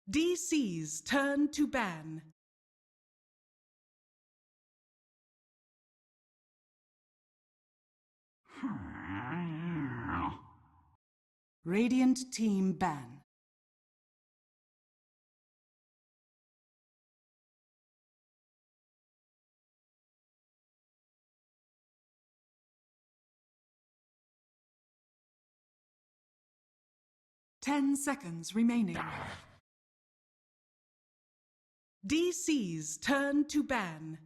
DC's turn to ban. Radiant team ban. Ten seconds remaining. DC's turn to ban.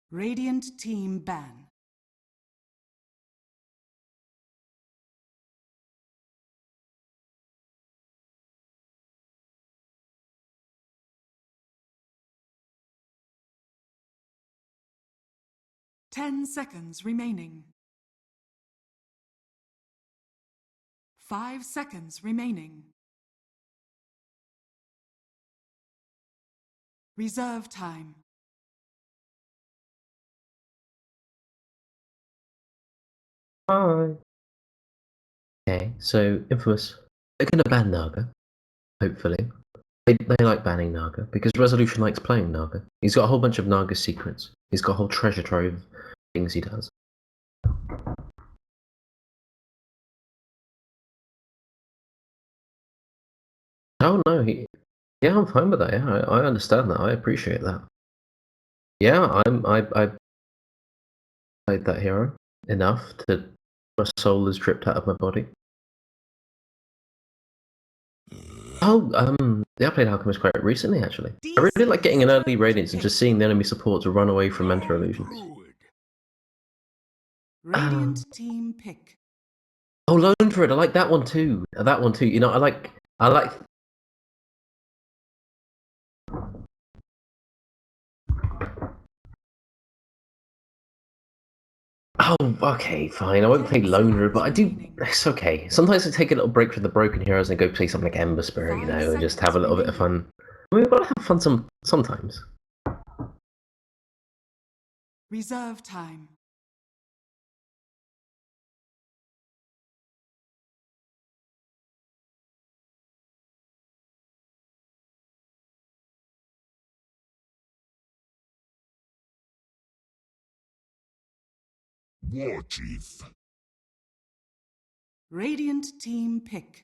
Radiant team ban. Ten seconds remaining. 5 seconds remaining. Reserve time. Hi. Okay, so Infamous, they're going to ban Naga, hopefully. They like banning Naga, because Resolution likes playing Naga. He's got a whole bunch of Naga secrets. He's got a whole treasure trove of things he does. Oh no, yeah, I'm fine with that, yeah, I understand that, I appreciate that. Yeah, I played that hero enough to my soul is dripped out of my body. Oh, yeah, I played Alchemist quite recently, actually. I really like getting an early Radiance and just seeing the enemy support to run away from Mental Illusions. Radiant team pick. Oh, Lone Druid, I like that one too. That one too. You know, I like. Oh, okay, fine. I won't play Lone Druid, but I do. It's okay. Sometimes I take a little break from the broken heroes and go play something like Ember Spirit, you know, and just have a little bit of fun. I mean, we've got to have fun sometimes. Reserve time. War Chief. Radiant team pick.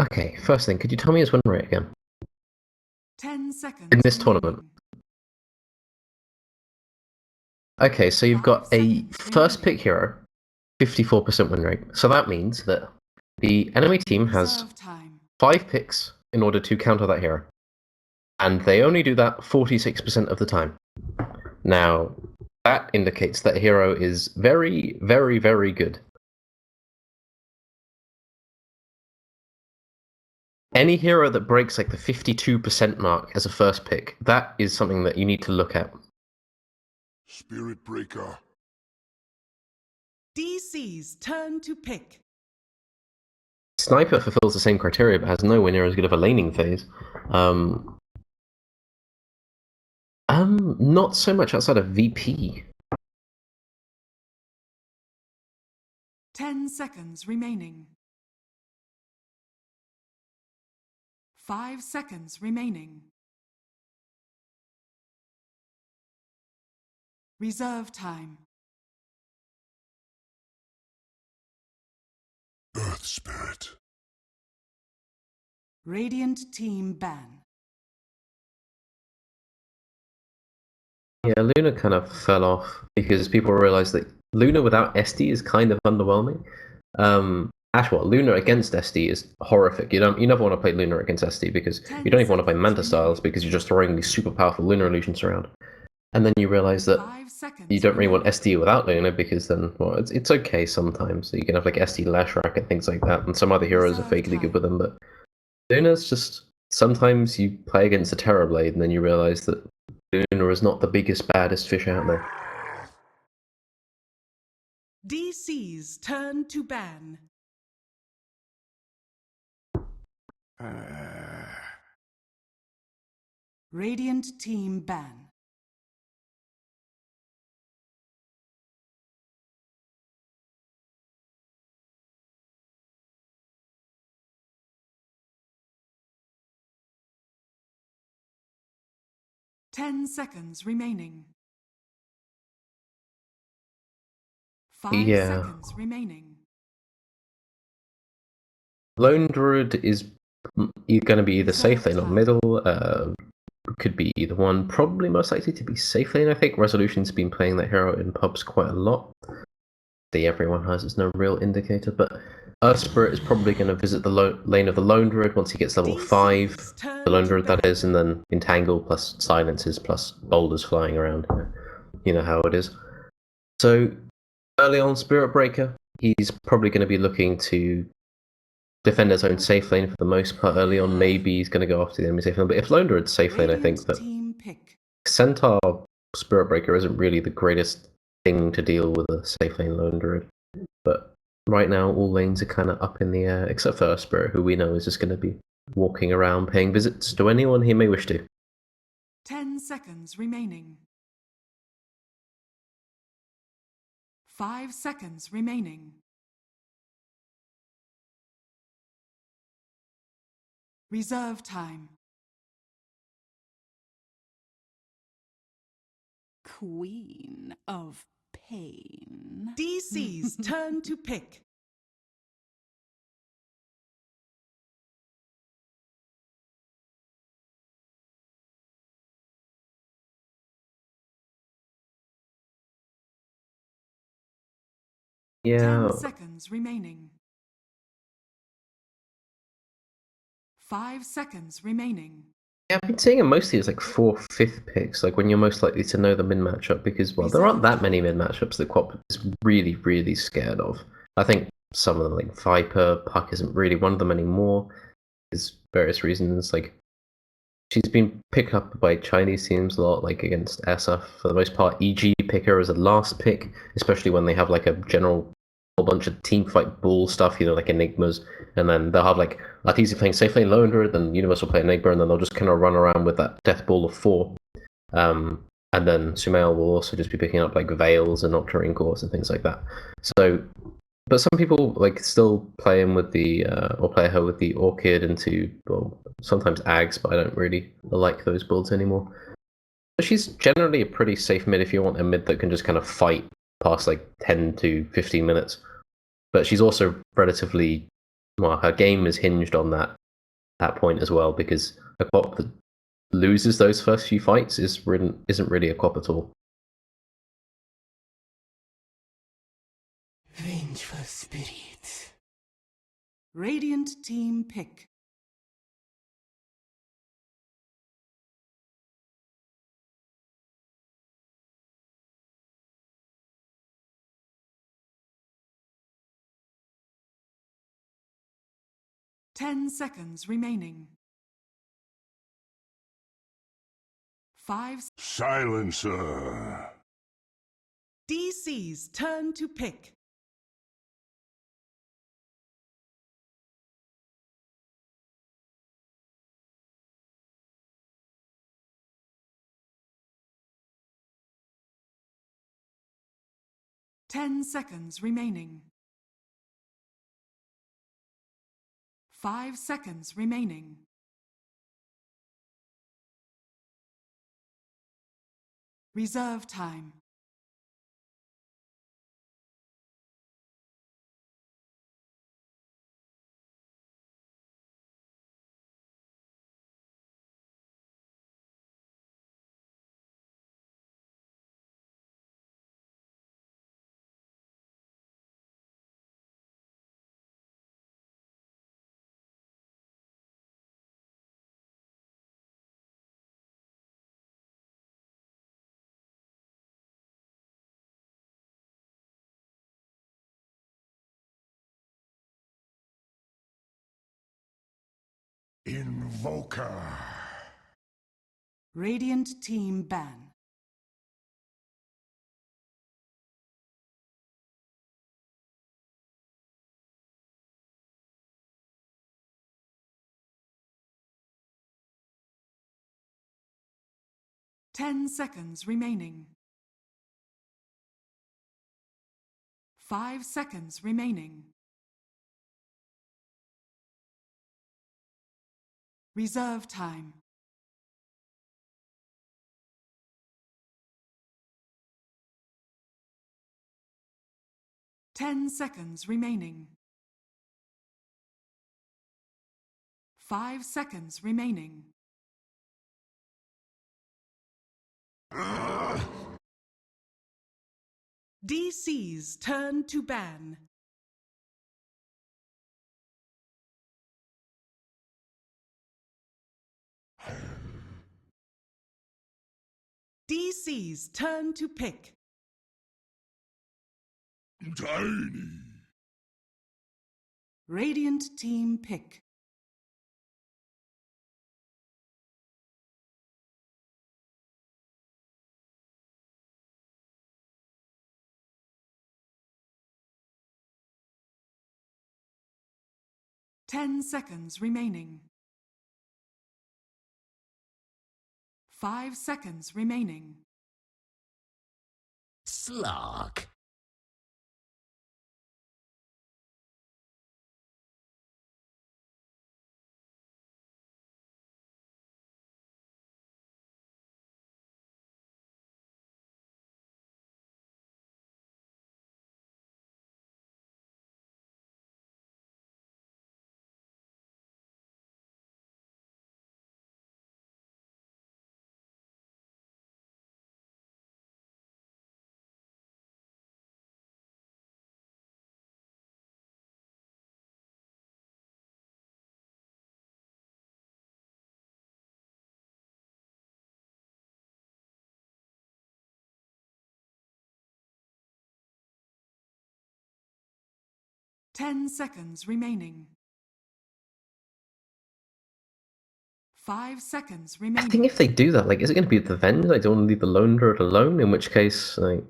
Okay, first thing, could you tell me his win rate again? 10 seconds. In this tournament. Okay, so you've got a first pick hero, 54% win rate. So that means that the enemy team has 5 picks in order to counter that hero. And they only do that 46% of the time. Now, that indicates that a hero is very, very, very good. Any hero that breaks like the 52% mark as a first pick, that is something that you need to look at. Spirit Breaker. DC's turn to pick. Sniper fulfills the same criteria, but has nowhere near as good of a laning phase. Not so much outside of VP. 10 seconds remaining. 5 seconds remaining. Reserve time. Earth Spirit. Radiant team ban. Yeah, Luna kind of fell off because people realized that Luna without SD is kind of underwhelming. Luna against SD is horrific. You never want to play Luna against SD because you don't even want to play Manta Styles because you're just throwing these super powerful Luna illusions around. And then you realize that you don't really want SD without Luna because then, well, it's okay sometimes. You can have like SD Lashrak and things like that, and some other heroes are fakely good with them, but Luna's just, sometimes you play against a Terrorblade and then you realize that Luna is not the biggest, baddest fish out there. DC's turn to ban. Radiant team ban. Ten seconds remaining. 5 Yeah. seconds remaining. Lone Druid is going to be either safe lane or middle. Could be either one. Probably most likely to be safe lane, I think. Resolution's been playing that hero in pubs quite a lot. Everyone has, it's no real indicator, but Spirit is probably going to visit the lane of the Lone Druid once he gets level 5. The Lone Druid, that is, and then Entangle plus Silences plus Boulders flying around. You know how it is. So, early on, Spirit Breaker, he's probably going to be looking to defend his own safe lane for the most part early on. Maybe he's going to go after the enemy safe lane, but if Lone Druid's safe lane, I think that Centaur Spirit Breaker isn't really the greatest thing to deal with a safe lane Lone Druid. But right now, all lanes are kind of up in the air, except for Spirit, who we know is just going to be walking around paying visits to anyone he may wish to. 10 seconds remaining. 5 seconds remaining. Reserve time. Queen of pain. DC's turn to pick. Yeah. 10 seconds remaining. 5 seconds remaining. Yeah, I've been seeing it mostly as like 4th, 5th picks, like when you're most likely to know the min matchup, because, well, there aren't that many min matchups that Quap is really, really scared of. I think some of them, like Viper, Puck isn't really one of them anymore, because various reasons. Like, she's been picked up by Chinese teams a lot, like against SF for the most part. EG pick her as a last pick, especially when they have like a general whole bunch of team fight bull stuff, you know, like Enigmas, and then they'll have like Arteezy playing safe lane Lone Druid, then Universe will play Enigma, and then they'll just kind of run around with that death ball of 4. And then Sumail will also just be picking up like Veils and Octarine Cores and things like that. So, but some people like still play him with the or play her with the Orchid into, well, sometimes Ags, but I don't really like those builds anymore. But she's generally a pretty safe mid if you want a mid that can just kind of fight past like 10 to 15 minutes. But she's also relatively, well, her game is hinged on that point as well, because a Quap that loses those first few fights isn't really a Quap at all. Vengeful spirit. Radiant team pick. Ten seconds remaining. 5. Silencer. DC's turn to pick. Ten seconds remaining. 5 seconds remaining. Reserve time. Invoker. Radiant team ban. 10 seconds remaining. 5 seconds remaining. Reserve time. Ten seconds remaining. 5 seconds remaining. DC's turn to ban. DC's turn to pick. Tiny. Radiant team pick. Ten seconds remaining. 5 seconds remaining. Slog. Ten seconds remaining. 5 seconds I remaining. think if they do that, like, is it going to be the Venge? I don't want to leave the Lone Druid alone, in which case, like...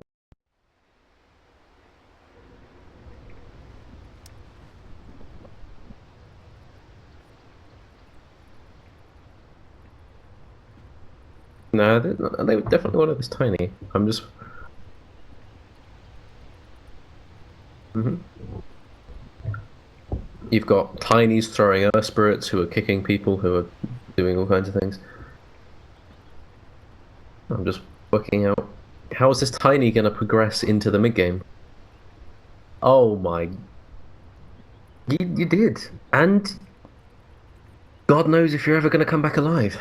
No, they would definitely want it this tiny. I'm just... You've got Tinies throwing Earth Spirits who are kicking people, who are doing all kinds of things. I'm just working out, how is this Tiny going to progress into the mid-game? Oh my... You did. And... God knows if you're ever going to come back alive.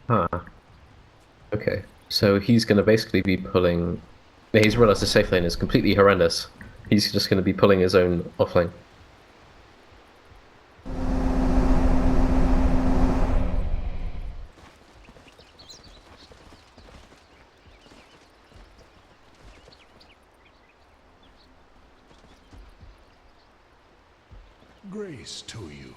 Huh. Okay, so he's going to basically be pulling... He's realised the safe lane is completely horrendous. He's just going to be pulling his own offlane. Grace to you.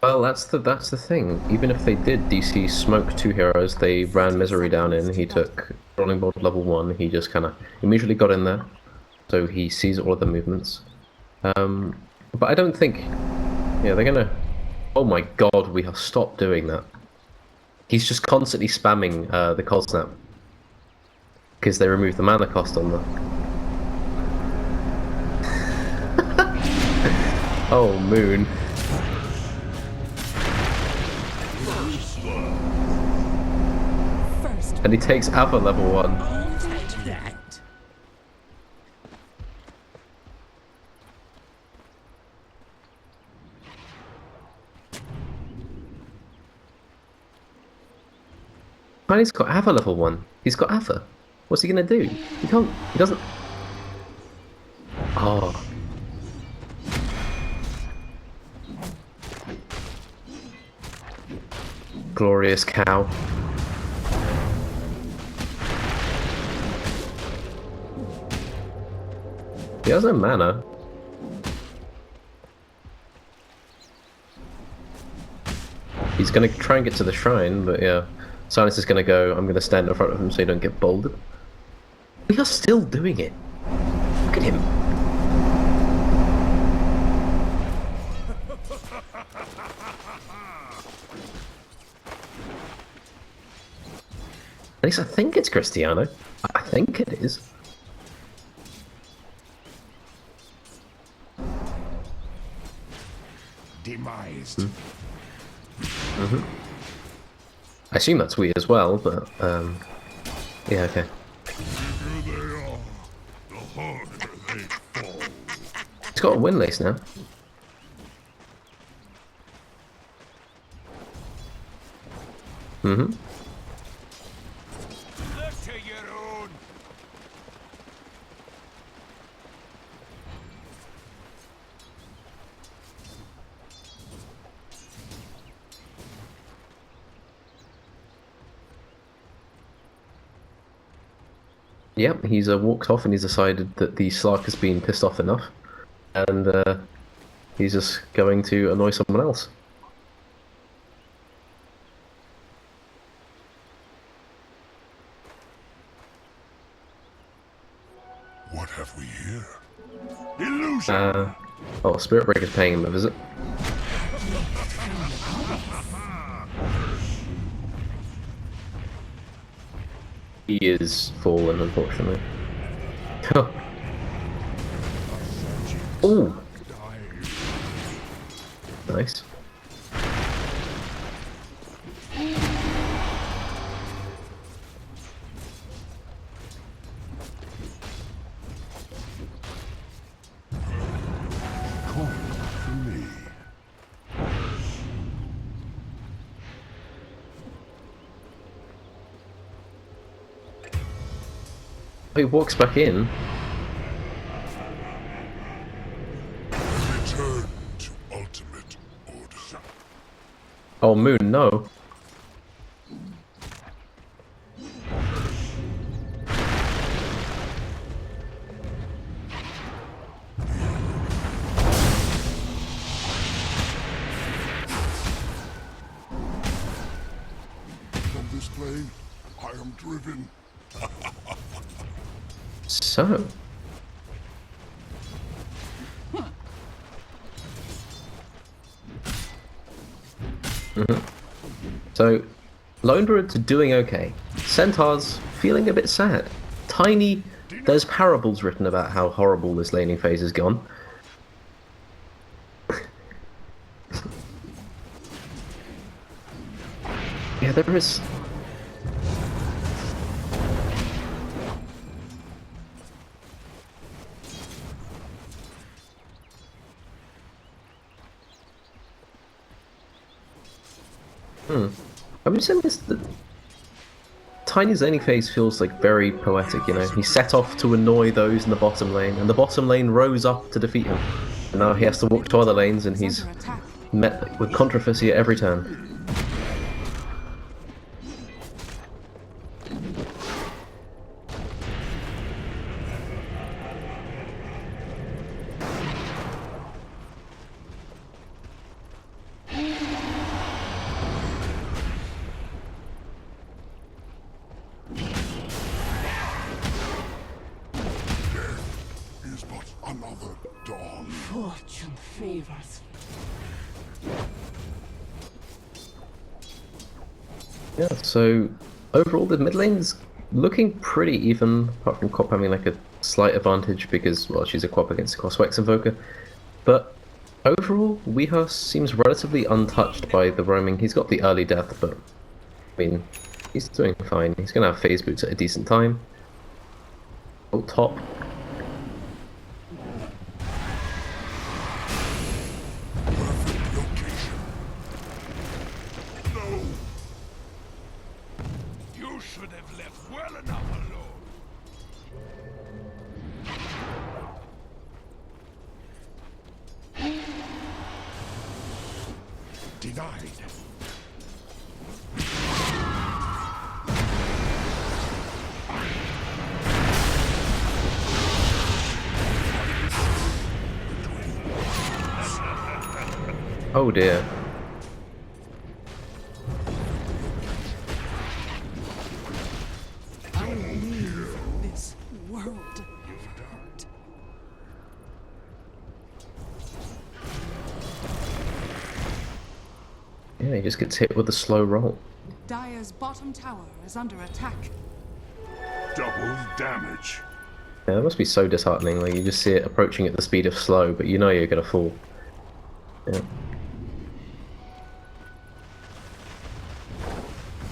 Well, that's the thing. Even if they did DC smoke 2 heroes, they ran Misery down in, he took Rolling Board level 1, he just kind of immediately got in there, so he sees all of the movements. But I don't think... Yeah, they're gonna... Oh my god, we have stopped doing that. He's just constantly spamming the Cold Snap, because they removed the mana cost on them. Oh, Moon. First. And he takes Ava level 1. Take that. Tiny's got Ava level 1. He's got Ava. What's he gonna do? He can't. He doesn't. Oh. Glorious cow. He has no mana. He's gonna try and get to the shrine, but yeah. Silence is gonna go, I'm gonna stand in front of him so you don't get bolded. We are still doing it. Look at him. At least I think it's Cristiano. I think it is. Demised. I assume that's we as well, but yeah, okay. Here they are. The harder they fall. He's got a win lace now. Look to your own. Yep, he's walked off and he's decided that the Slark has been pissed off enough. And he's just going to annoy someone else. What have we here? Illusion. Oh, Spirit Breaker's paying him a visit. He is fallen, unfortunately. Oh! Nice. Come to me. He walks back in. Return to ultimate order. Oh, Moon, no. From this plane, I am driven. So. So, Lone Druid's doing okay. Centaur's feeling a bit sad. Tiny, there's parables written about how horrible this laning phase has gone. Yeah, there is. I'm just saying this. Tiny's laning phase feels like very poetic, you know. He set off to annoy those in the bottom lane, and the bottom lane rose up to defeat him. And now he has to walk to other lanes, and he's Under attack. met with controversy at every turn. Is but another dawn. Fortune favors. Yeah, so overall the mid lane's looking pretty even, apart from Quap having like a slight advantage because, well, she's a Quap against a Coswex Invoker. But overall, Weeha seems relatively untouched by the roaming. He's got the early death, but I mean, he's doing fine. He's going to have phase boots at a decent time. Oh, top. Perfect location. No. Denied. Oh dear. I leave this world of hurt. Yeah, he just gets hit with a slow roll. Dire's bottom tower is under attack. Double damage. Yeah, that must be so disheartening. Like, you just see it approaching at the speed of slow, but you know you're gonna fall. Yeah.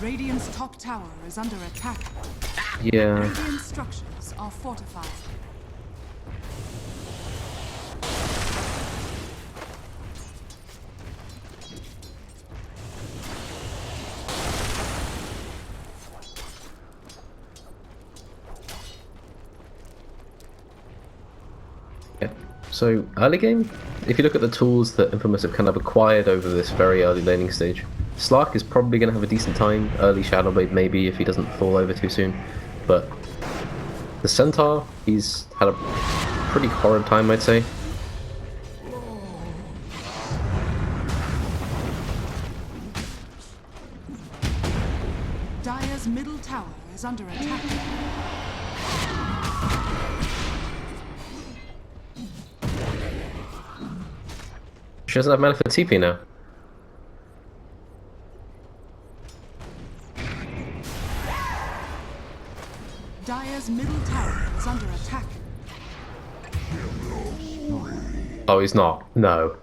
Radiant's top tower is under attack. Yeah. Radiant structures are fortified. Yeah. So early game, if you look at the tools that Infamous have kind of acquired over this very early laning stage, Slark is probably going to have a decent time. Early Shadowblade maybe if he doesn't fall over too soon, but the Centaur, he's had a pretty horrid time, I'd say. Dire's middle tower is under attack. She doesn't have mana for TP now. Dire's middle tower is under attack. Oh, he's not. No.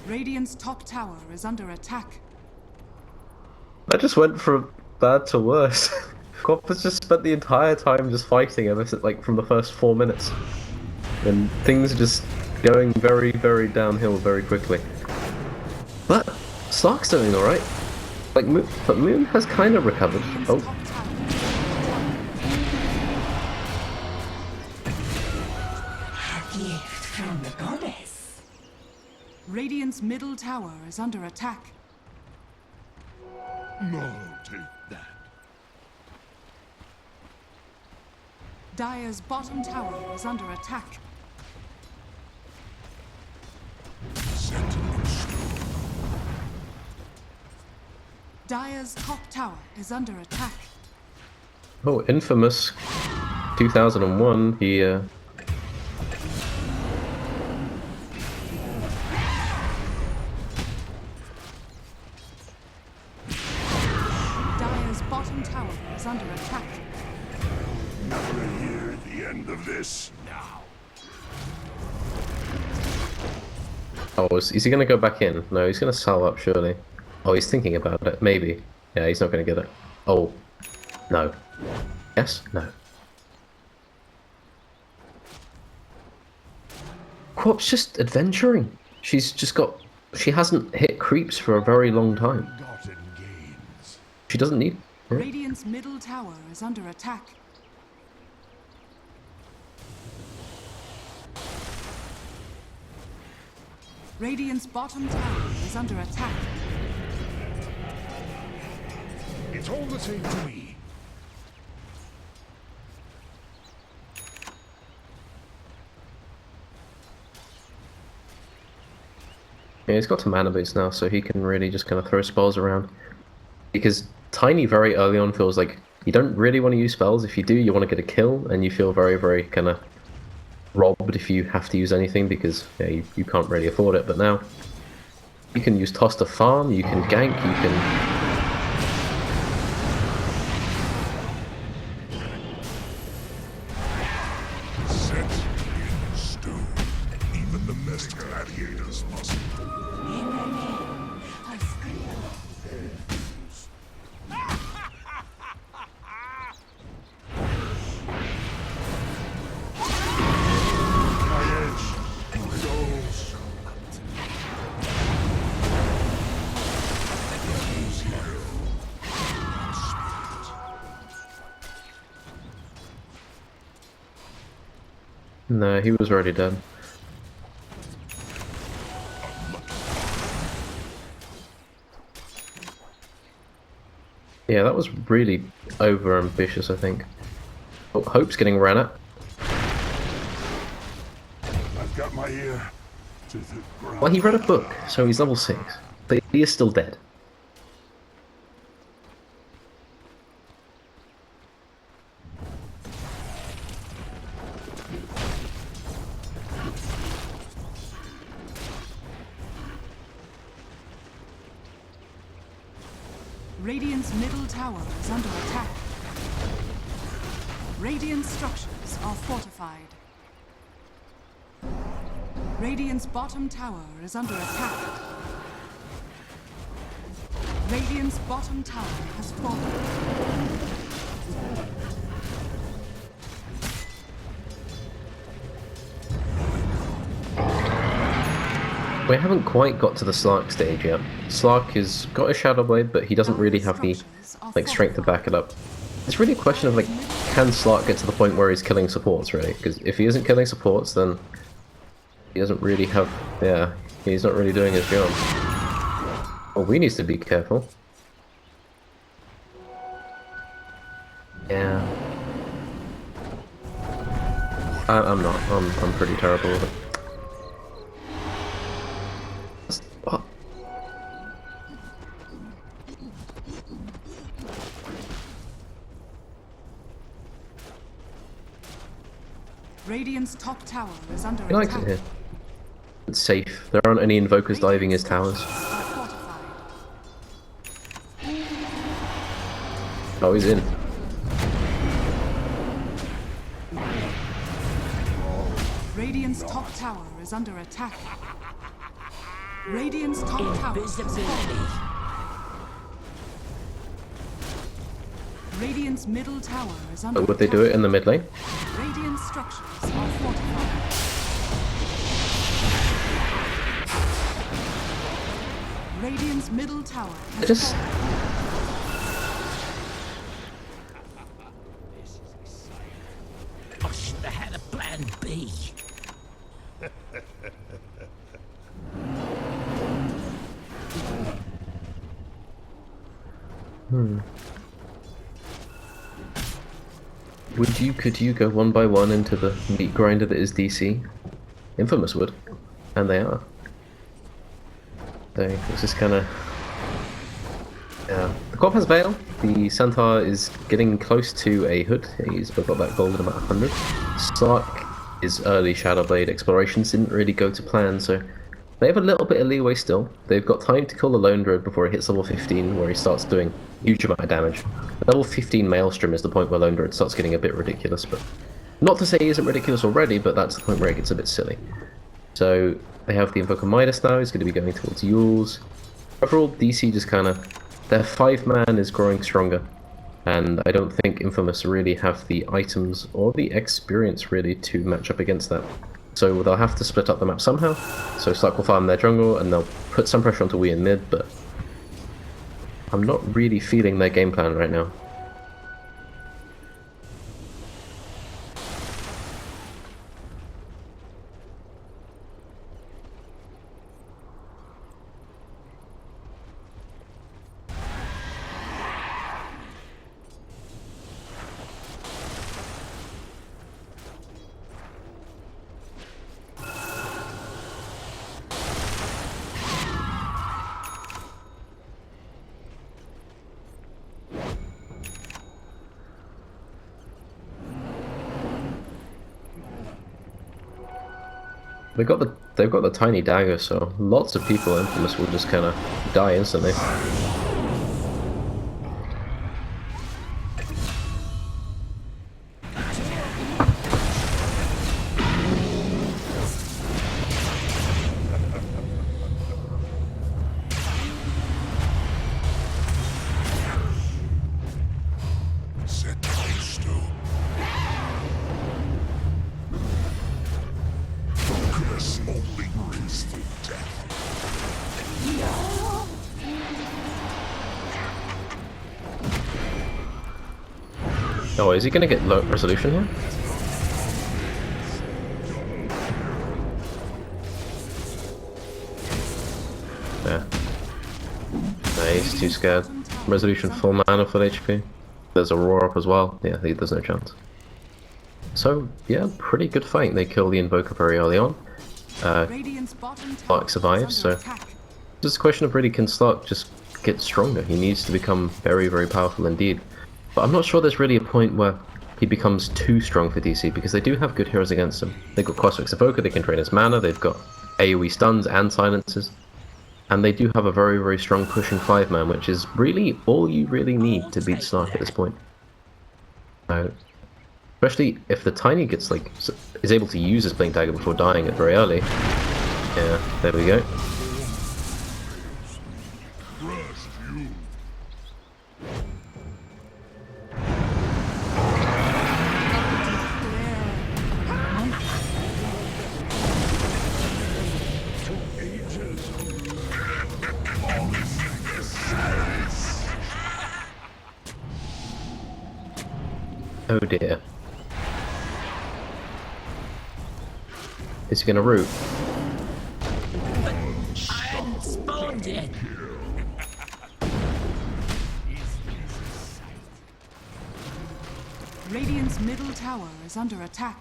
Radiant's top tower is under attack. I just went from bad to worse. Corp has just spent the entire time just fighting ever since, like, from the first 4 minutes. And things are just going very, very downhill very quickly. But Slark's doing alright. Like, but Moon has kind of recovered. Radiant's Oh, top tower. Gift from the goddess. Radiant's middle tower is under attack. No, take that. Dire's bottom tower is under attack. Set in stone. Dire's top tower is under attack. oh, Infamous 2001, he, Dire's bottom tower is under attack. Never hear the end of this. Now. oh, is he gonna go back in? No, he's gonna sell up, surely. Oh, he's thinking about it, maybe. Yeah, he's not gonna get it. Oh, no. Yes? No. Corp's just adventuring. She's just got... She hasn't hit creeps for a very long time. Gotten gains. She doesn't need... Yeah. Radiant's middle tower is under attack. Radiant's bottom tower is under attack. It's all the same to me. Yeah, he's got some mana boots now, so he can really just kind of throw spells around. Because Tiny very early on feels like you don't really want to use spells. If you do, you want to get a kill, and you feel very, very kind of robbed if you have to use anything, because yeah, you can't really afford it. But now, you can use Toss to farm, you can gank, you can... Set in stone. Even the best gladiators must. In the name of My edge. Goes. No, he was already dead. Yeah, that was really over ambitious, I think. Oh, Hope's getting ran at. I've got my ear to the ground. Well, he read a book, so he's level 6. But he is still dead. Radiant's middle tower is under attack. Radiant structures are fortified. Radiant's bottom tower is under attack. Radiant's bottom tower has fallen. We haven't quite got to the Slark stage yet. Slark has got a Shadow Blade, but he doesn't really have the strength to back it up. It's really a question of can Slark get to the point where he's killing supports, really? Because if he isn't killing supports, then he doesn't really have... yeah, he's not really doing his job. Well, we need to be careful. Yeah. I'm not. I'm pretty terrible with it. What? Radiant's top tower is under He likes it attack. here. It's safe. There aren't any invokers diving his towers. Are fortified. Oh, he's in. Radiant's top tower is under attack. Radiant's top tower is Invisibility. fallen. Radiant's middle tower is under But would they do it in the mid lane? Radiant structures are fortified. Radiant's middle tower I has just... I should have had a plan B. Could you go one by one into the meat grinder that is DC? Infamous would. And they are. So this is kinda... yeah. The Corp has Veil. The Centaur is getting close to a hood. He's got that gold at about 100. Slark is early Shadowblade explorations didn't really go to plan, so they have a little bit of leeway still. They've got time to kill the Lone Druid before he hits level 15, where he starts doing a huge amount of damage. Level 15 Maelstrom is the point where Lone Druid starts getting a bit ridiculous, but not to say he isn't ridiculous already, but that's the point where it gets a bit silly. So they have the Invoker Midas now, he's going to be going towards Yules. Overall, DC just kind of... their 5-man is growing stronger, and I don't think Infamous really have the items or the experience really to match up against that. So they'll have to split up the map somehow. So Slark will farm their jungle and they'll put some pressure onto we in mid, but I'm not really feeling their game plan right now. They've got the tiny dagger, so lots of people in Infamous will just kind of die instantly. Set close to. Focus only peaceful death. Oh, is he gonna get low resolution here? Yeah. No, he's too scared. Resolution full mana full HP. There's a roar up as well. Yeah, there's no chance. So, yeah, pretty good fight. They kill the Invoker very early on. Stark survives, so just a question of really, can Stark just get stronger? He needs to become very, very powerful indeed. But I'm not sure there's really a point where he becomes too strong for DC, because they do have good heroes against him. They've got Cosmic's Evoker, they can drain his mana, they've got AoE stuns and silences. And they do have a very, very strong pushing 5-man, which is really all you really need to beat Stark at this point. Especially if the Tiny gets is able to use his Blink Dagger before dying it very early. Yeah, there we go. Oh dear. Is he gonna root? I hadn't spawned yet. Radiant's middle tower is under attack.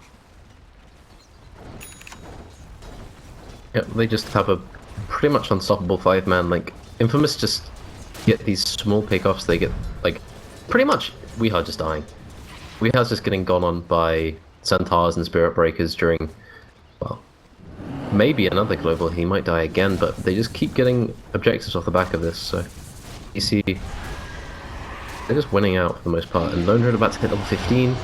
Yep, they just have a pretty much unstoppable 5-man. Infamous just get these small pickoffs. They get pretty much Weehaw just dying. Weeha's just getting gone on by Centaurs and Spirit Breakers during, well, maybe another global. He might die again, but they just keep getting objectives off the back of this. So you see, they're just winning out for the most part. And Lone Druid about to hit level 15.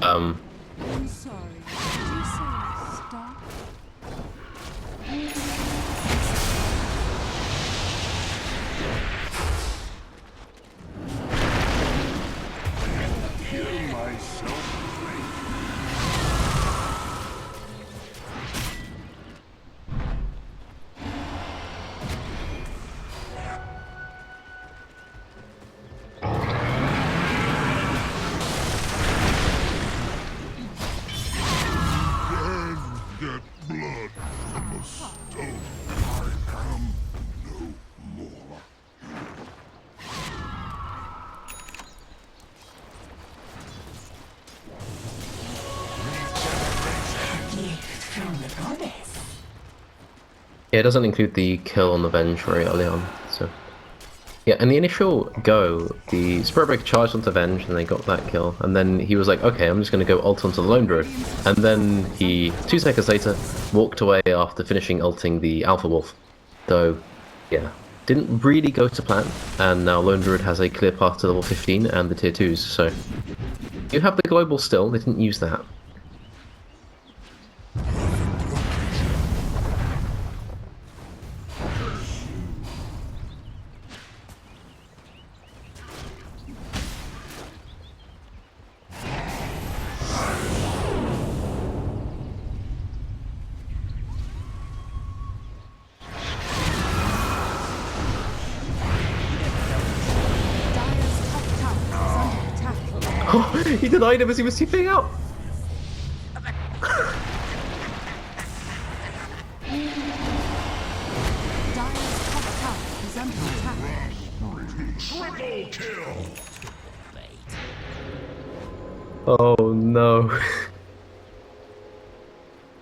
I'm sorry. Did you say stop? Get blood from a stone. I am no more. Gift from the goddess. Yeah, it doesn't include the kill on the Venge very early on, so... Yeah, in the initial go, the Spirit Breaker charged onto Venge and they got that kill, and then he was like, okay, I'm just gonna go ult onto the Lone Druid, and then he, 2 seconds later, walked away after finishing ulting the Alpha Wolf. So, yeah, didn't really go to plan, and now Lone Druid has a clear path to level 15 and the tier 2s, so... You have the global still, they didn't use that. He denied him as he was TPing out! Dire's top tower is under attack. Triple kill. Oh no.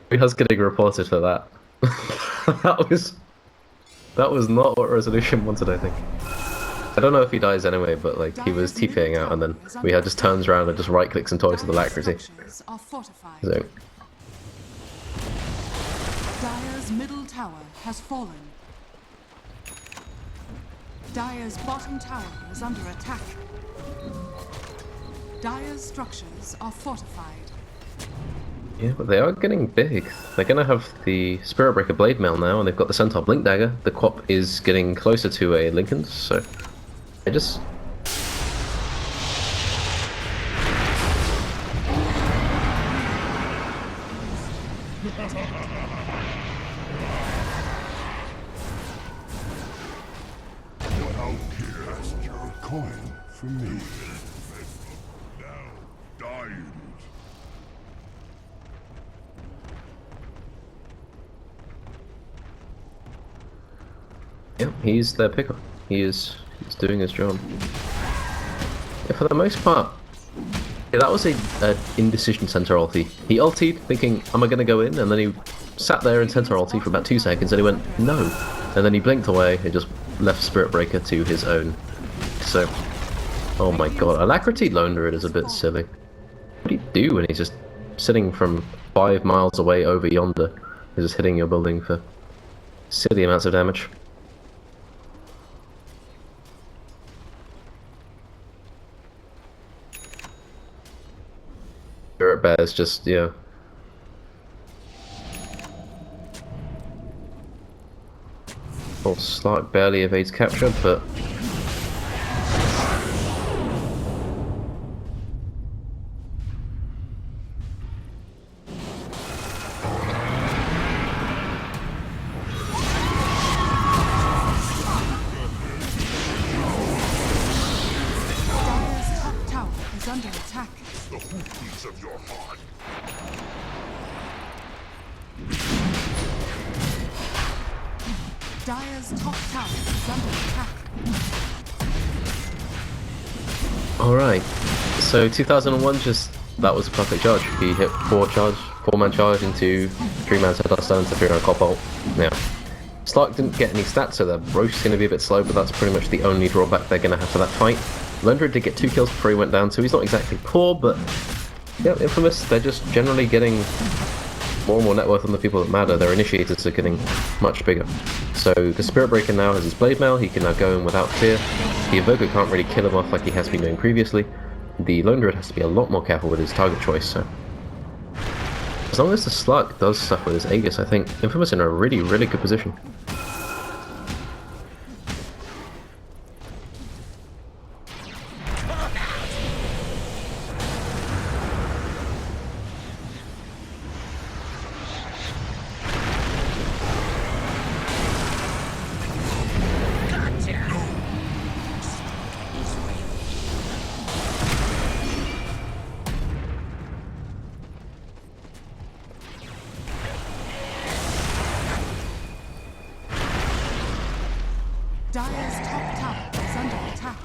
We was getting reported for that. that was not what Resolution wanted, I think. I don't know if he dies anyway, but he was TPing out and then Weehaw just turns around and just right clicks and toys with alacrity. So Dire's middle tower has fallen. Dire's bottom tower is under attack. Dire's structures are fortified. yeah, but they are getting big. They're gonna have the Spirit Breaker Blade Mail now, and they've got the Centaur Blink Dagger. The Quap is getting closer to a Lincoln's, so I just... How cast your coin for me. Now, Yeah, he's their picker. He's doing his job. Yeah, for the most part, yeah, that was a indecision center ulti. He ultied thinking, am I going to go in? And then he sat there in center ulti for about 2 seconds and he went, no. And then he blinked away and just left Spirit Breaker to his own. So, oh my god, Alacrity Lone Druid is a bit silly. What do you do when he's just sitting from 5 miles away over yonder? He's just hitting your building for silly amounts of damage. Spirit Bear's just, yeah. Well, Slark barely evades capture, but Dire's top tower is under attack. The hoofbeats of your heart. Dire's top tower is under attack. alright. So 2001 that was a perfect charge. He hit 4-man charge into 3-man Dota into 3-man cop ult. Yeah. Slark didn't get any stats, so their roast's going to be a bit slow, but that's pretty much the only drawback they're going to have for that fight. Lendra did get 2 kills before he went down, so he's not exactly poor, but yeah, Infamous, they're just generally getting more and more net worth on the people that matter. Their initiators are getting much bigger. So the Spirit Breaker now has his Blade Mail, he can now go in without fear. The Invoker can't really kill him off like he has been doing previously. The Lone Druid has to be a lot more careful with his target choice, so as long as the Slark does stuff with his Aegis, I think Infamous in a really, really good position. Dire's top tower is under attack.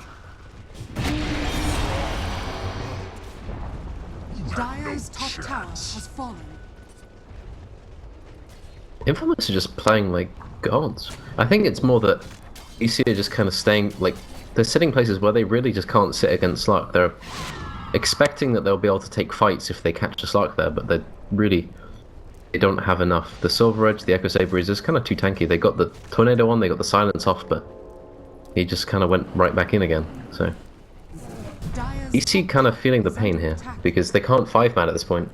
Dire's top tower has fallen. Infamous are just playing like gods. I think it's more that EC are just kind of staying, like, they're sitting places where they really just can't sit against Slark. They're expecting that they'll be able to take fights if they catch a Slark there, but they don't have enough. The Silver Edge, the Echo Saber is just kind of too tanky. They got the Tornado on, they got the Silence off, but he just kind of went right back in again. So Dire's EC top kind of tower feeling the is pain under here attack. because they can't 5-man at this point.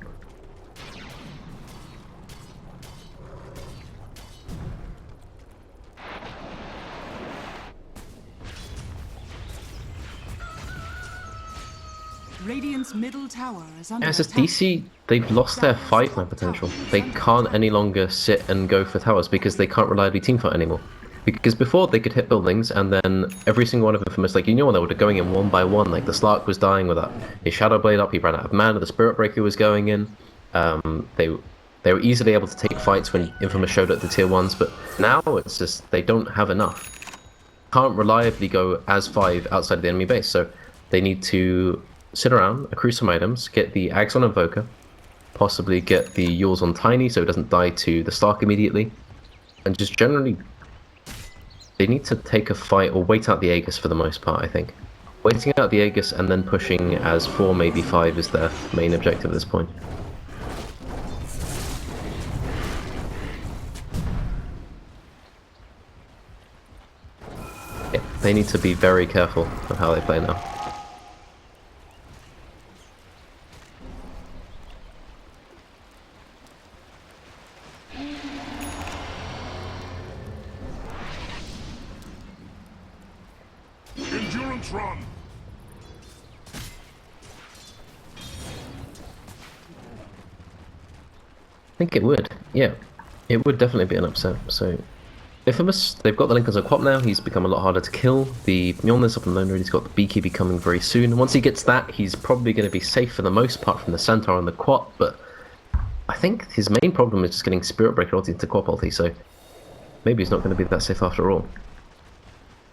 Radiant's middle tower is under Yeah, it's just attack. DC, they've lost their 5-man potential. They can't any longer sit and go for towers because they can't reliably teamfight anymore. Because before they could hit buildings and then every single one of Infamous, like, you know, they were going in one by one. Like the Slark was dying without his Shadow Blade up, he ran out of mana, the Spirit Breaker was going in. They were easily able to take fights when Infamous showed up the tier 1s, but now it's just they don't have enough. Can't reliably go as 5 outside of the enemy base, so they need to sit around, accrue some items, get the Axe on Invoker, possibly get the Yules on Tiny so it doesn't die to the Stark immediately, and just generally, they need to take a fight or wait out the Aegis for the most part, I think. Waiting out the Aegis and then pushing as 4, maybe 5 is their main objective at this point. Yeah, they need to be very careful of how they play now. Endurance run. I think it would, yeah. It would definitely be an upset, so... Infamous, they've got the Lincolns on Quap now, he's become a lot harder to kill. The Mjolnir's up on Lone Druid, he's got the Beakyby coming very soon. Once he gets that, he's probably going to be safe for the most part from the Centaur and the Quap, but... I think his main problem is just getting Spirit Breaker ulti into Quap ulti, so... Maybe he's not going to be that safe after all.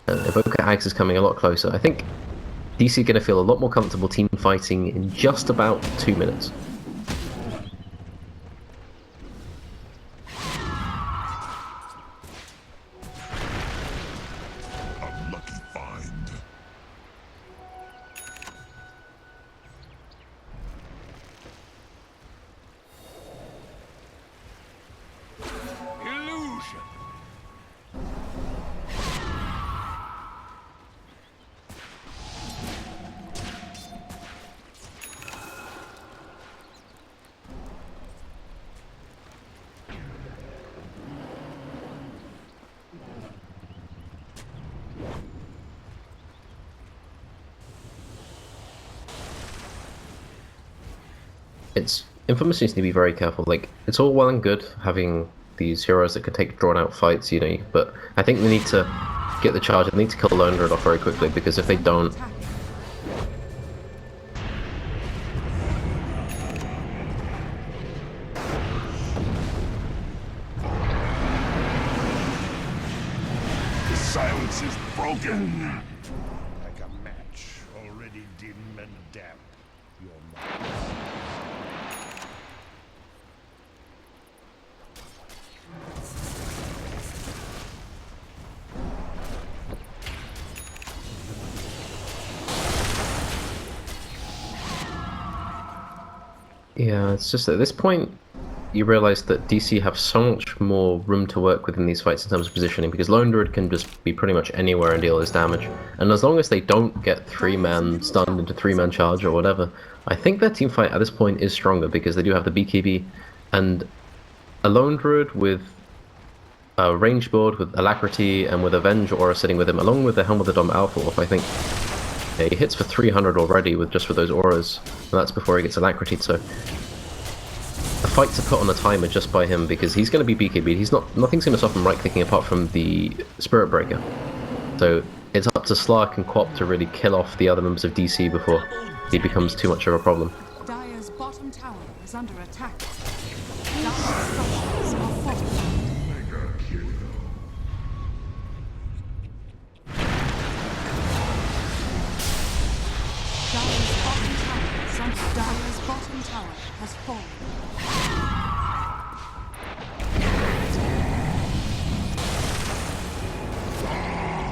Evoker Axe is coming a lot closer. I think DC are going to feel a lot more comfortable team fighting in just about 2 minutes. Unlucky find. Illusion. It's Infamous needs to be very careful. Like, it's all well and good having these heroes that can take drawn out fights, you know, but I think they need to get the charge. They need to kill Lone Druid off very quickly, because if they don't, The silence is broken. Like a match, already dim and damp. Your mind. yeah, it's just at this point you realize that DC have so much more room to work with in these fights in terms of positioning, because Lone Druid can just be pretty much anywhere and deal his damage. And as long as they don't get 3-man stunned into 3-man charge or whatever, I think their team fight at this point is stronger, because they do have the BKB and a Lone Druid with a range board, with Alacrity, and with Avenge Aura sitting with him, along with the Helm of the Dom Alpha Wolf. I think yeah, he hits for 300 already with those auras, and that's before he gets Alacrity, so a fight to put on a timer just by him, because he's going to be BKB'd. Nothing's going to stop him right-clicking apart from the Spirit Breaker. So it's up to Slark and Quap to really kill off the other members of DC before he becomes too much of a problem. Dire's bottom tower is under attack. Dire's structures are fortified. Mega kill. Dire's bottom tower has fallen.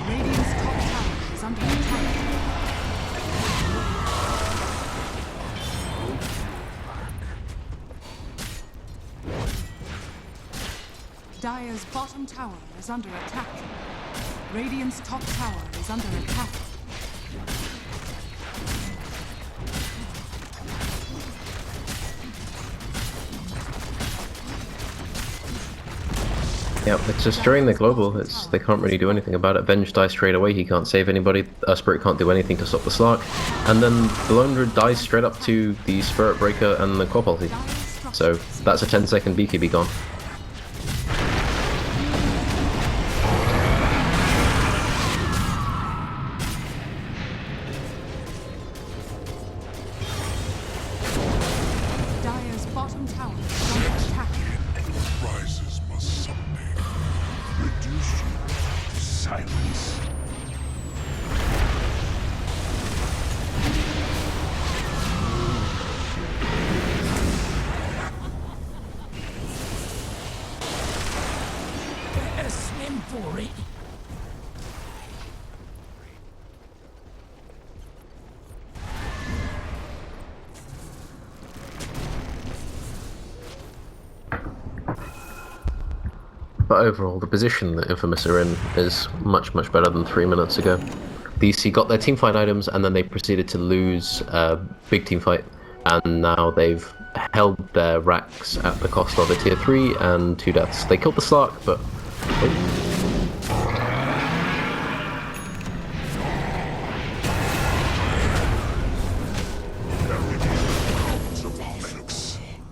Radiant's top tower is under attack. Dire's bottom tower is under attack. Radiant's top tower is under attack. Yeah, it's just during the global, they can't really do anything about it. Venge dies straight away, he can't save anybody, Spirit can't do anything to stop the Slark, and then the Lone Druid dies straight up to the Spirit Breaker and the Quap ulti. So that's a 10-second BKB gone. Dire's bottom tower is under attack. Rises must someday reduce you to silence. Better swim for it. But overall, the position that Infamous are in is much, much better than 3 minutes ago. DC got their teamfight items, and then they proceeded to lose a big teamfight, and now they've held their racks at the cost of a tier 3 and 2 deaths. They killed the Slark, but...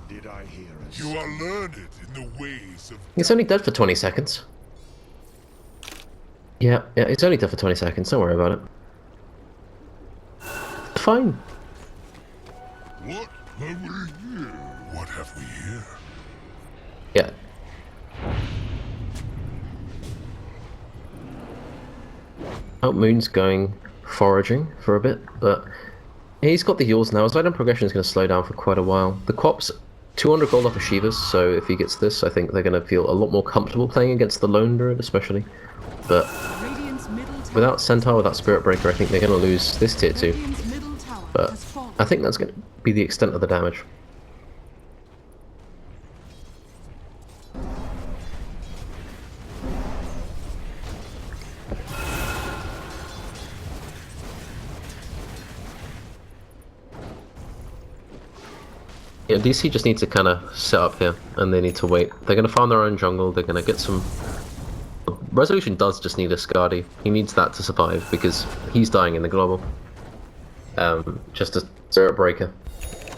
Did I hear us? You are learned in the ways of He's only dead for 20 seconds. Yeah, he's only dead for 20 seconds, don't worry about it. Fine. what have we here? What have we here? Yeah. Oh, Moon's going foraging for a bit, but he's got the heals now. His item progression is going to slow down for quite a while. The Quap's 200 gold off of Shivas, so if he gets this, I think they're going to feel a lot more comfortable playing against the Lone Druid, especially. But without Centaur, without Spirit Breaker, I think they're going to lose this tier 2. But I think that's going to be the extent of the damage. Yeah, DC just need to kind of set up here, and they need to wait. They're going to farm their own jungle, they're going to get some... Resolution does just need a Skadi. He needs that to survive, because he's dying in the global. Just a Spirit Breaker.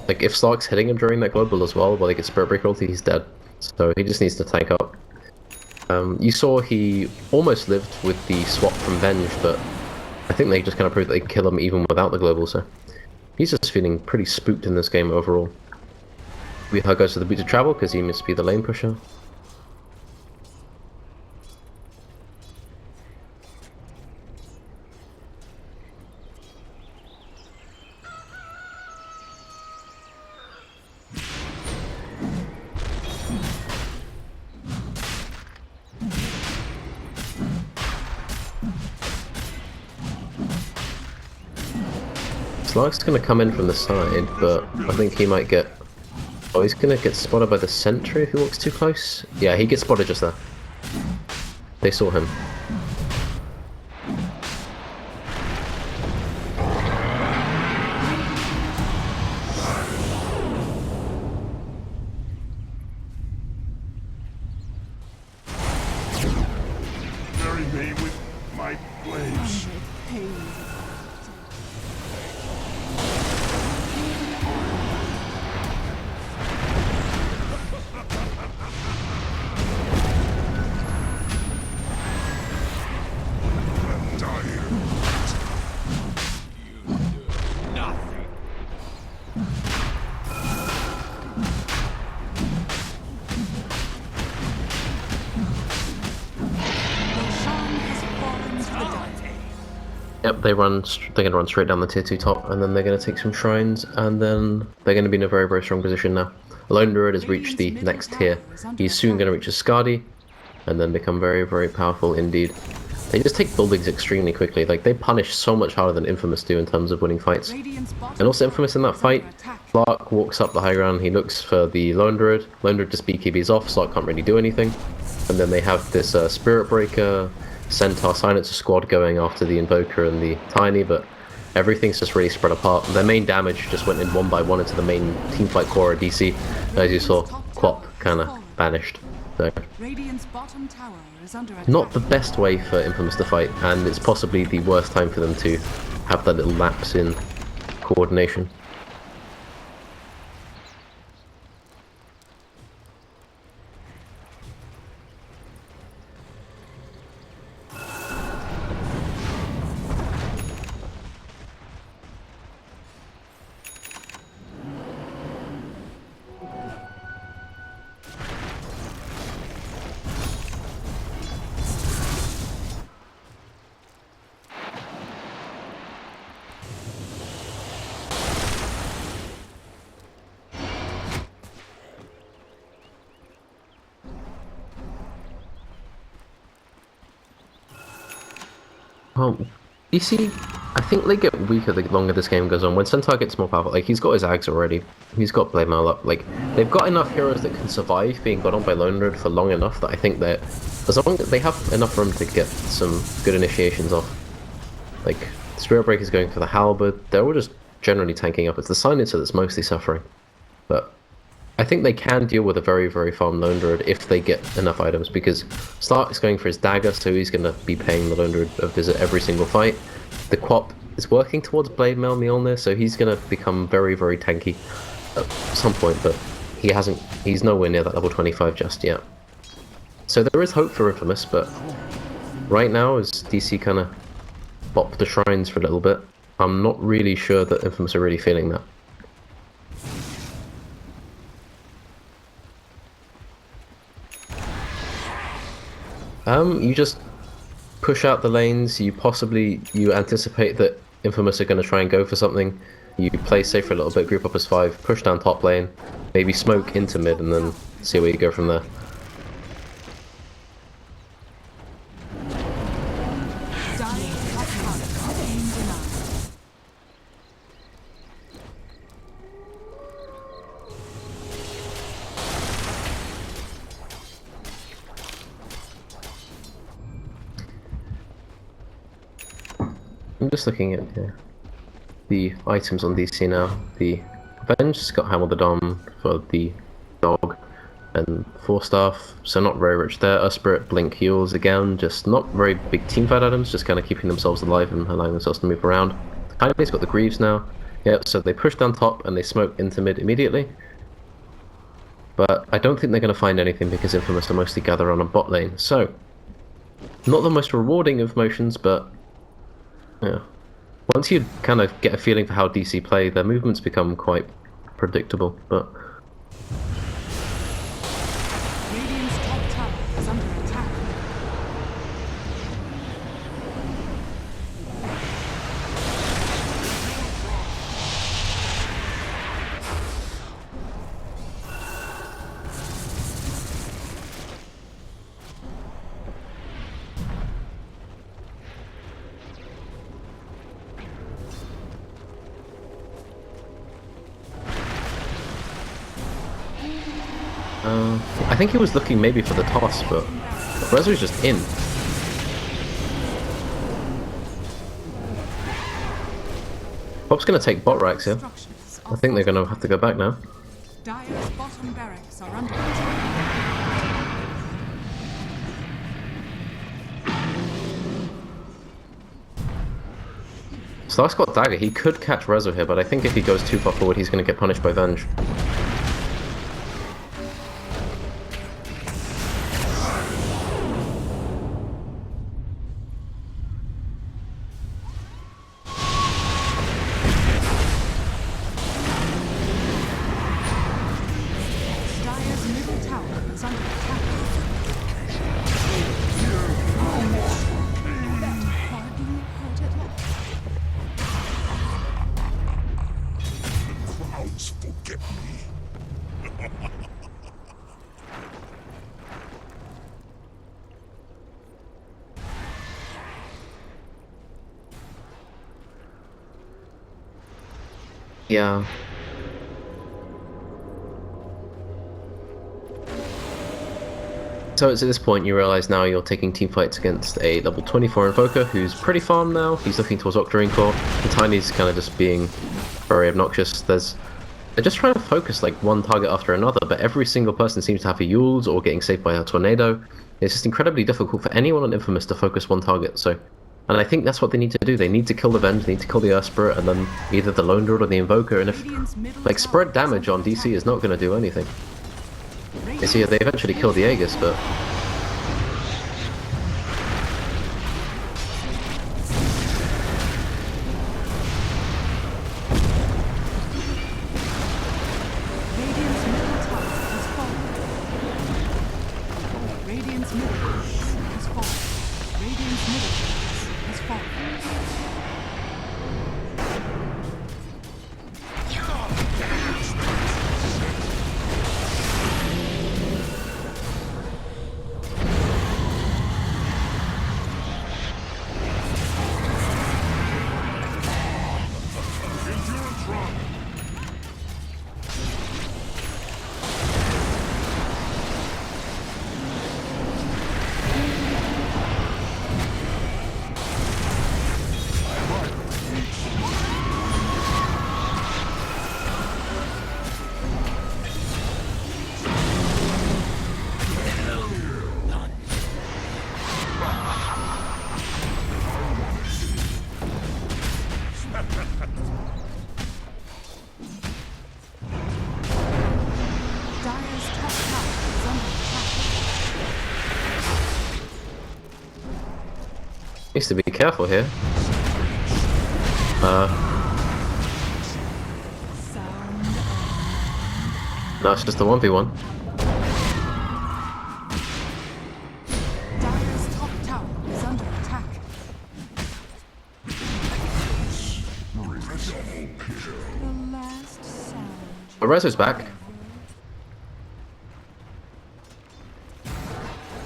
Like, if Slark's hitting him during that global as well, while they get Spirit Breaker ulti, he's dead. So he just needs to tank up. You saw he almost lived with the swap from Venge, but I think they just kind of proved that they can kill him even without the global, so... He's just feeling pretty spooked in this game overall. Weeha goes to the boot to travel because he must be the lane pusher. Slark's gonna come in from the side, but I think he might get... Oh, he's gonna get spotted by the sentry if he walks too close. Yeah, he gets spotted just there. They saw him. Bury me with my blades. Yep, they're gonna run straight down the tier 2 top, and then they're gonna take some shrines, and then they're gonna be in a very, very strong position now. Lone Druid has reached the next tier. He's soon gonna reach a Skadi, and then become very, very powerful indeed. They just take buildings extremely quickly. Like, they punish so much harder than Infamous do in terms of winning fights. And also Infamous in that fight, Slark walks up the high ground, he looks for the Lone Druid. Lone Druid just BKBs off, Slark can't really do anything. And then they have this Spirit Breaker, Centaur, Silencer squad going after the Invoker and the Tiny, but everything's just really spread apart. Their main damage just went in one by one into the main teamfight core of DC. As you saw, Quap kind of vanished. So, not the best way for Infamous to fight, and it's possibly the worst time for them to have that little lapse in coordination. Well, DC, I think they get weaker the longer this game goes on. When Centaur gets more powerful, like, he's got his Ags already, he's got Blade Mail up, like, they've got enough heroes that can survive being got on by Lone Druid for long enough that I think that, as long as they have enough room to get some good initiations off. Like, Spirit Breaker's going for the Halberd, they're all just generally tanking up. It's the Silencer that's mostly suffering. But I think they can deal with a very, very farm Lone Druid if they get enough items, because Slark is going for his dagger, so he's going to be paying the Lone Druid a visit every single fight. The Quap is working towards Blade Mail Mjolnir, so he's going to become very, very tanky at some point, but he's nowhere near that level 25 just yet. So there is hope for Infamous, but right now, as DC kind of bop the shrines for a little bit, I'm not really sure that Infamous are really feeling that. push out the lanes. You anticipate that Infamous are going to try and go for something. You play safe for a little bit, group up as 5, push down top lane, maybe smoke into mid, and then see where you go from there. Dire's top tower is being denied. I'm just looking at the items on DC now. The Avenge has got Hammer the Dom for the dog, and 4 staff, so not very rich there. Spirit, Blink heals again, just not very big teamfight items, just kind of keeping themselves alive and allowing themselves to move around. Kylie's got the Greaves now. Yeah, so they push down top and they smoke into mid immediately. But I don't think they're going to find anything because Infamous are mostly gathered on a bot lane. So, not the most rewarding of motions, but yeah. Once you kind of get a feeling for how DC play, their movements become quite predictable, but Radiant's top tower is under attack. I think he was looking maybe for the toss, but Rezo's just in. Pop's gonna take bot racks here. Structures I think they're gonna have to go back now. Dire's bottom barracks are under attack. Stark's got dagger. He could catch Rezo here, but I think if he goes too far forward, he's gonna get punished by Venge. Dire's middle tower is under attack. Hardly hurt at all. The crowds forget me. Yeah. So it's at this point you realize now you're taking team fights against a level 24 Invoker who's pretty farmed now. He's looking towards Octarine Core. The Tiny's kind of just being very obnoxious. They're just trying to focus like one target after another, but every single person seems to have a Yules or getting saved by a tornado. It's just incredibly difficult for anyone on Infamous to focus one target. So, and I think that's what they need to do. They need to kill the Venge, they need to kill the Spirit, and then either the Lone Druid or the Invoker. And if Radiant's middle like tower spread damage is on under DC attack. is not going to do anything. You Radiant's see, they eventually kill the Aegis, but Radiant's middle tower has fallen. Radiant's middle barracks has fallen. Radiant's middle barracks has fallen. Dire's top tower is under attack. needs to be careful here. Sound No, it's just a 1v1. Dire's top tower is under attack. Rezo's back.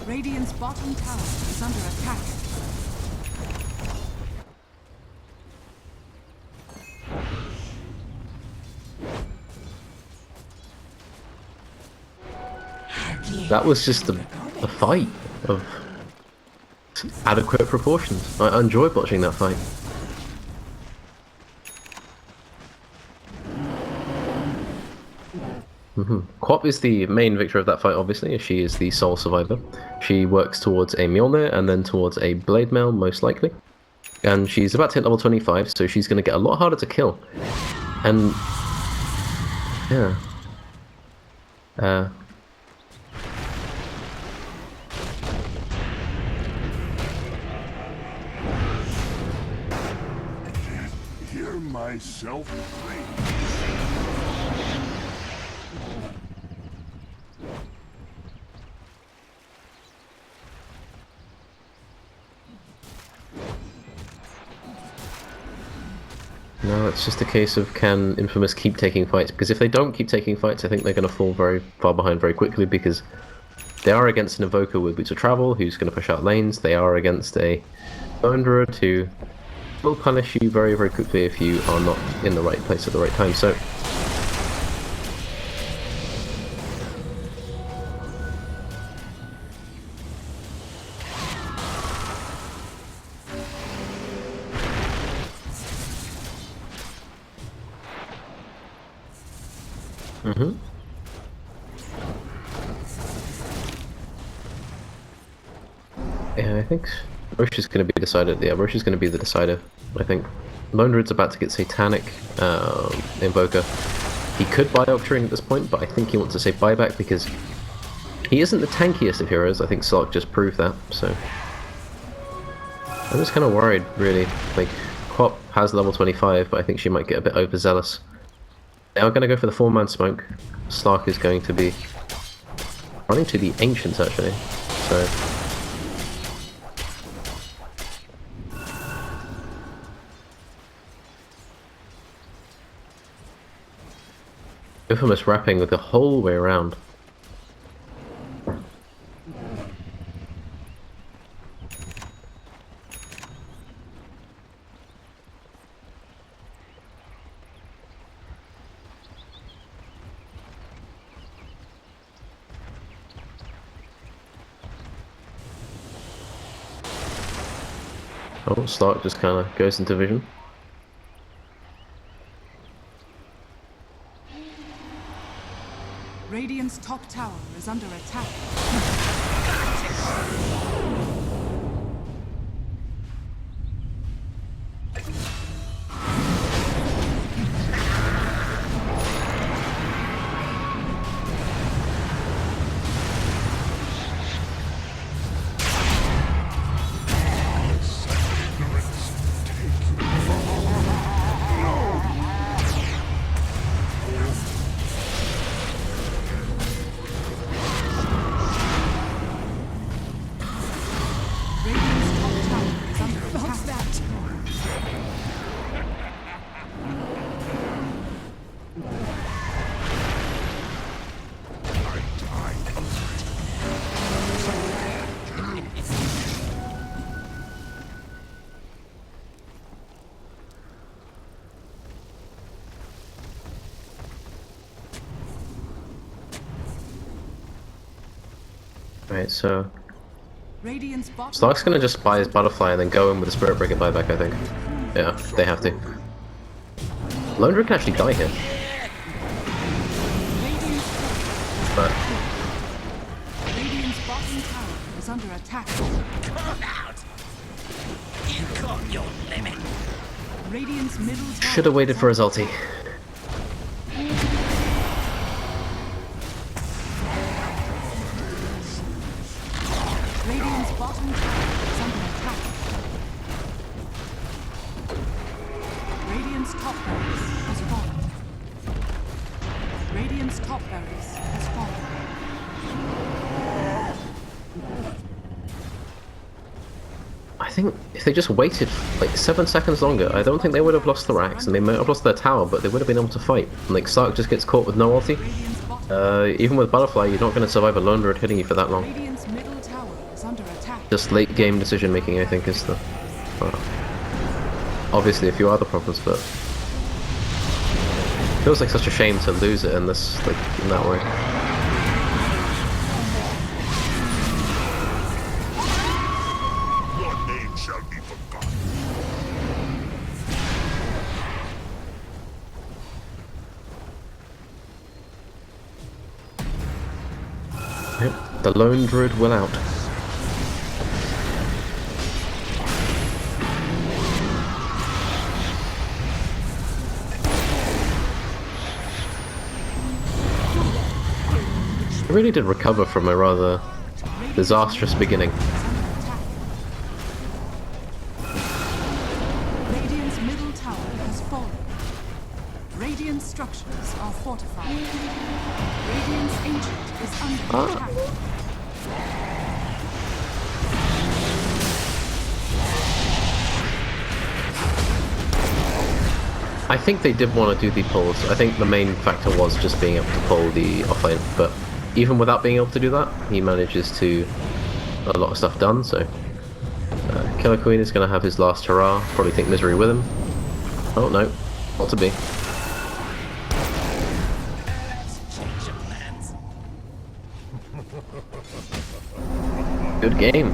Radiant's bottom tower is under attack. That was just a fight of adequate proportions. I enjoyed watching that fight. Quap is the main victor of that fight, obviously, as she is the sole survivor. She works towards a Mjolnir and then towards a Blade Mail, most likely. And she's about to hit level 25, so she's going to get a lot harder to kill. And yeah. Hear myself pray. No, it's just a case of can Infamous keep taking fights, because if they don't keep taking fights, I think they're going to fall very far behind very quickly, because they are against an Invoker with Boots of Travel, who's going to push out lanes. They are against a Bone Druid, who will punish you very, very quickly if you are not in the right place at the right time. So yeah, I think Roche is going to be decided. Yeah, Roche is going to be the decider, I think. Lone Druid's about to get Satanic Invoker. He could buy Octuring at this point, but I think he wants to save buyback because he isn't the tankiest of heroes. I think Sark just proved that, so I'm just kind of worried, really. Like, Quap has level 25, but I think she might get a bit overzealous. They are going to go for the 4-man smoke. Slark is going to be running to the Ancients, actually, so Infamous wrapping the whole way around. Oh, Stark just kind of goes into vision. Radiant's top tower is under attack. Right, so Radiant's bottom Stark's gonna just buy his Butterfly and then go in with a Spirit Breaker buyback, I think. Yeah, they have to. Lone Druid can actually die here. But Radiant's bottom tower is under attack. Come out! You got your limit. Radiant's middle tower should have waited for his ulti. Radiant's bottom tower is under attack. Radiant's top barracks has fallen. Radiant's top barracks has fallen. I think if they just waited like 7 seconds longer, I don't think they would have lost the racks, and they might have lost their tower, but they would have been able to fight. And, like, Sark just gets caught with no ulti. Even with Butterfly, you're not going to survive a lone druid hitting you for that long. Radiant's middle tower is under attack. Just late game decision making, I think, is the... obviously, a few other problems, but... feels like such a shame to lose it in this, like, in that way. Your name shall be forgotten. Yep, the lone druid will out. I really did recover from a rather disastrous beginning. Radiant's middle tower has fallen. Radiant structures are fortified. Radiant's ancient is under attack. I think they did want to do the pulls. I think the main factor was just being able to pull the offlane, but even without being able to do that, he manages to get a lot of stuff done, so... Killer Queen is going to have his last hurrah, probably take Misery with him. Oh no, not to be. Change of plans. Good game.